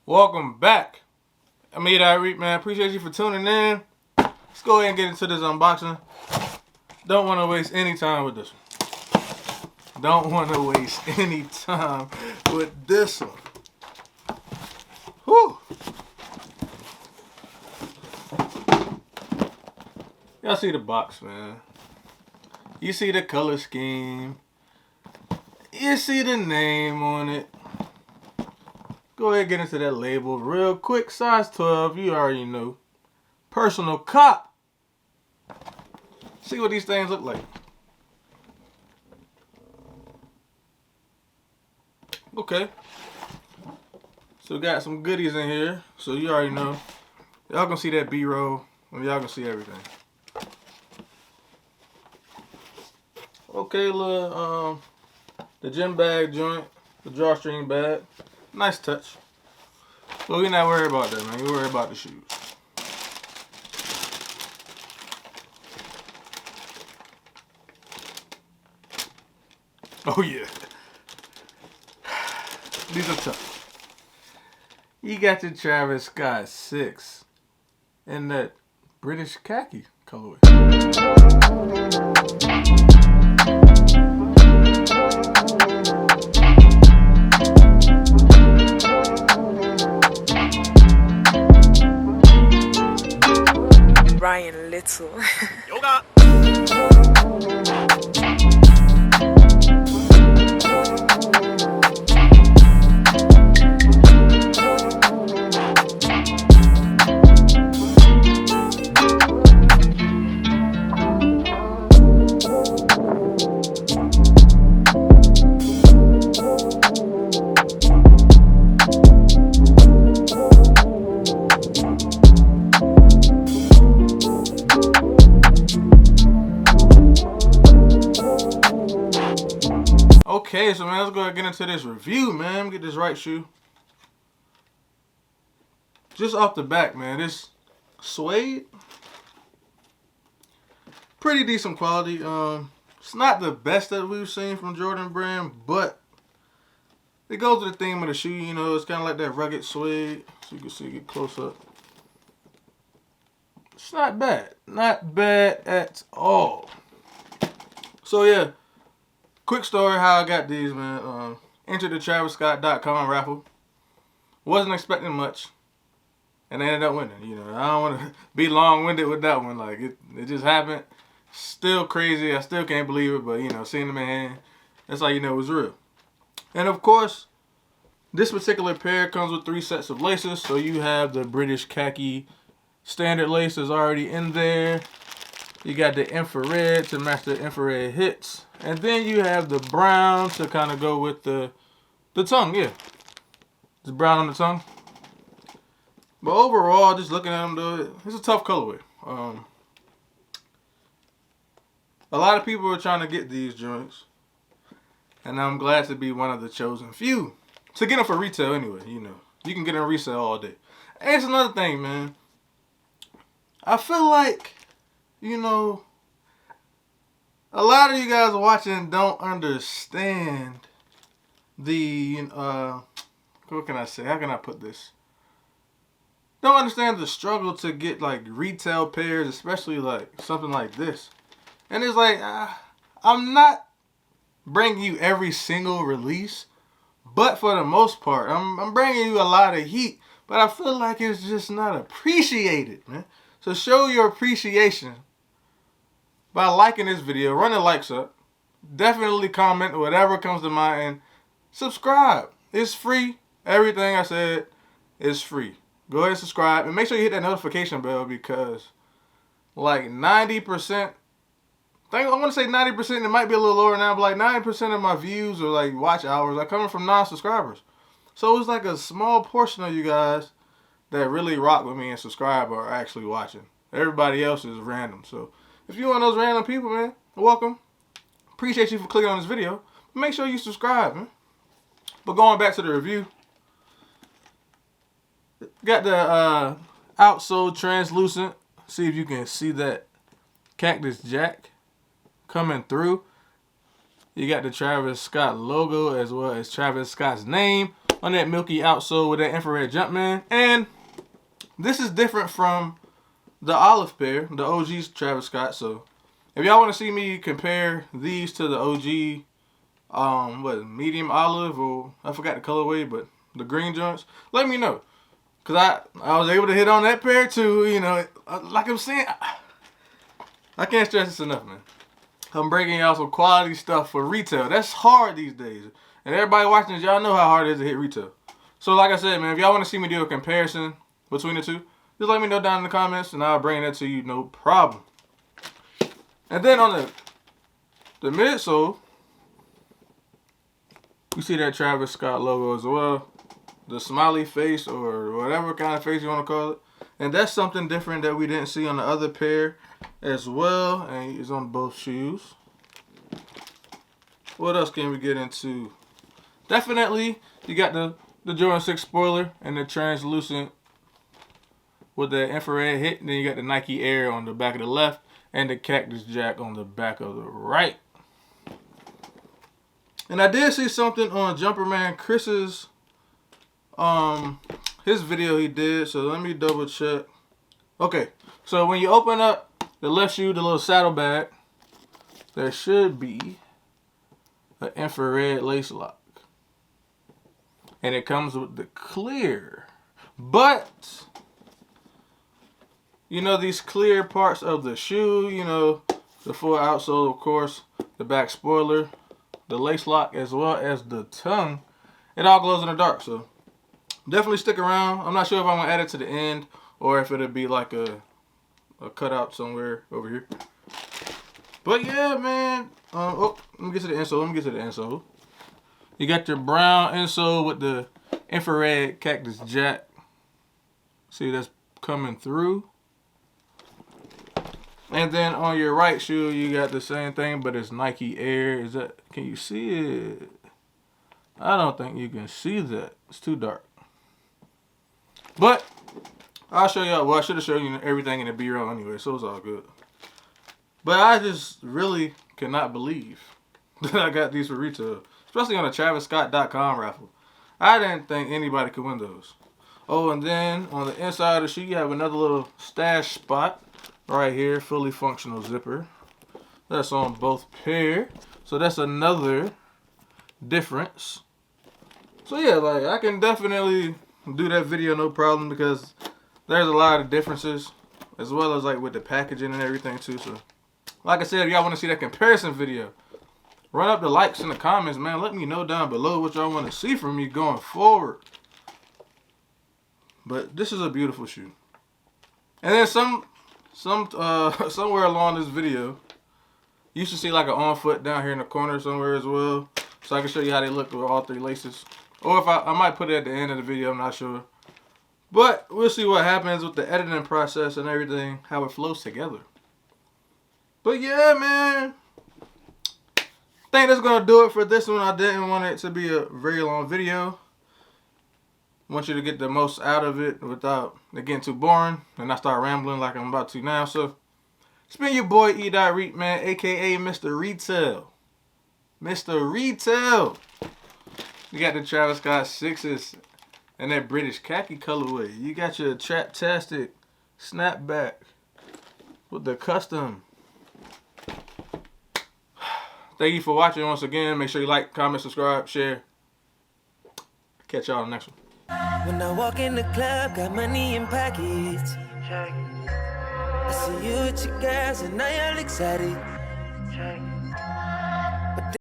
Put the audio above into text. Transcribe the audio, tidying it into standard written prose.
Welcome back. I'm Reed, man. Appreciate you for tuning in. Let's go ahead and get into this unboxing. Don't want to waste any time with this one. Don't want to waste any time with this one. Whew. Y'all see the box, man. You see the color scheme. You see the name on it. Go ahead and get into that label real quick. Size 12, you already know. Personal cop. See what these things look like. Okay. So we got some goodies in here. So you already know. Y'all gonna see that B-roll. And y'all gonna see everything. Okay, little the gym bag joint. The drawstring bag. Nice touch. But we're not worried about that, man. We're worried about the shoes. Oh, yeah. These are tough. You got your Travis Scott 6 in that British khaki colorway. Little. Yoga. Okay, so man, let's go ahead and get into this review, man. Get this right shoe. Just off the back, man, this suede, pretty decent quality. It's not the best that we've seen from Jordan brand, but it goes to the theme of the shoe. You know, it's kind of like that rugged suede. So you can see, get close up. It's not bad. Not bad at all. So yeah. Quick story how I got these, man. Entered the TravisScott.com raffle. Wasn't expecting much. And I ended up winning. You know, I don't want to be long-winded with that one. Like, it just happened. Still crazy. I still can't believe it. But, you know, seeing them in hand, that's how you know it was real. And, of course, this particular pair comes with 3 sets of laces. So you have the British khaki standard laces already in there. You got the infrared to match the infrared hits. And then you have the brown to kind of go with the tongue, yeah. It's brown on the tongue. But overall, just looking at them, though, it's a tough colorway. A lot of people are trying to get these joints. And I'm glad to be one of the chosen few. To get them for retail anyway, you know. You can get them resale all day. And it's another thing, man. I feel like, you know, a lot of you guys watching don't understand the, what can I say? How can I put this? Don't understand the struggle to get, like, retail pairs, especially, like, something like this. And it's like, I'm not bringing you every single release, but for the most part, I'm bringing you a lot of heat, but I feel like it's just not appreciated, man. So show your appreciation by liking this video, run the likes up, definitely comment whatever comes to mind, and subscribe. It's free. Everything I said is free. Go ahead and subscribe, and make sure you hit that notification bell because like 90%, I want to say 90%, it might be a little lower now, but like 90% of my views or like watch hours are coming from non-subscribers. So it's like a small portion of you guys that really rock with me and subscribe are actually watching. Everybody else is random. So if you're one of those random people, man, welcome. Appreciate you for clicking on this video. Make sure you subscribe, man. But going back to the review, got the outsole translucent. See if you can see that Cactus Jack coming through. You got the Travis Scott logo as well as Travis Scott's name on that milky outsole with that infrared Jumpman. And this is different from the olive pair, the OG's Travis Scott. So if y'all want to see me compare these to the OG, medium olive, or I forgot the colorway, but the green joints, let me know. Because I was able to hit on that pair too, you know. Like I'm saying, I can't stress this enough, man. I'm bringing y'all some quality stuff for retail. That's hard these days. And everybody watching this, y'all know how hard it is to hit retail. So like I said, man, if y'all want to see me do a comparison between the two, just let me know down in the comments and I'll bring that to you, no problem. And then on the midsole, you see that Travis Scott logo as well. The smiley face or whatever kind of face you want to call it. And that's something different that we didn't see on the other pair as well. And it's on both shoes. What else can we get into? Definitely, you got the Jordan 6 spoiler and the translucent with the infrared hit. And then you got the Nike Air on the back of the left and the Cactus Jack on the back of the right. And I did see something on Jumperman Chris's his video he did, so let me double check. Okay, so when you open up the left shoe, the little saddlebag, there should be an infrared lace lock. And it comes with the clear. But you know, these clear parts of the shoe, you know, the full outsole, of course, the back spoiler, the lace lock, as well as the tongue, it all glows in the dark. So definitely stick around. I'm not sure if I'm gonna add it to the end or if it'll be like a cutout somewhere over here. But yeah, man. Let me get to the insole. You got your brown insole with the infrared Cactus Jack. See, that's coming through. And then on your right shoe, you got the same thing, but it's Nike Air. Can you see it? I don't think you can see that. It's too dark. But I'll show y'all. Well, I should have shown you everything in the B-roll anyway, so it's all good. But I just really cannot believe that I got these for retail, especially on the TravisScott.com raffle. I didn't think anybody could win those. Oh, and then on the inside of the shoe, you have another little stash spot right here, fully functional zipper. That's on both pair, so that's another difference. So yeah, like I can definitely do that video no problem because there's a lot of differences, as well as like with the packaging and everything too. So like I said, if y'all want to see that comparison video, run up the likes in the comments, man. Let me know down below what y'all want to see from me going forward. But this is a beautiful shoe. And then somewhere along this video, you should see like an on foot down here in the corner somewhere as well, so I can show you how they look with all three laces. Or if I might put it at the end of the video, I'm not sure. But we'll see what happens with the editing process and everything, how it flows together. But yeah, man, I think that's gonna do it for this one. I didn't want it to be a very long video. I want you to get the most out of it without it getting too boring and not start rambling like I'm about to now. So it's been your boy E.Reet, man, aka Mr. Retail. Mr. Retail. You got the Travis Scott 6s and that British khaki colorway. You got your Traptastic snapback with the custom. Thank you for watching once again. Make sure you like, comment, subscribe, share. Catch y'all on the next one. When I walk in the club, got money in pockets. I see you with your girls and now you're excited.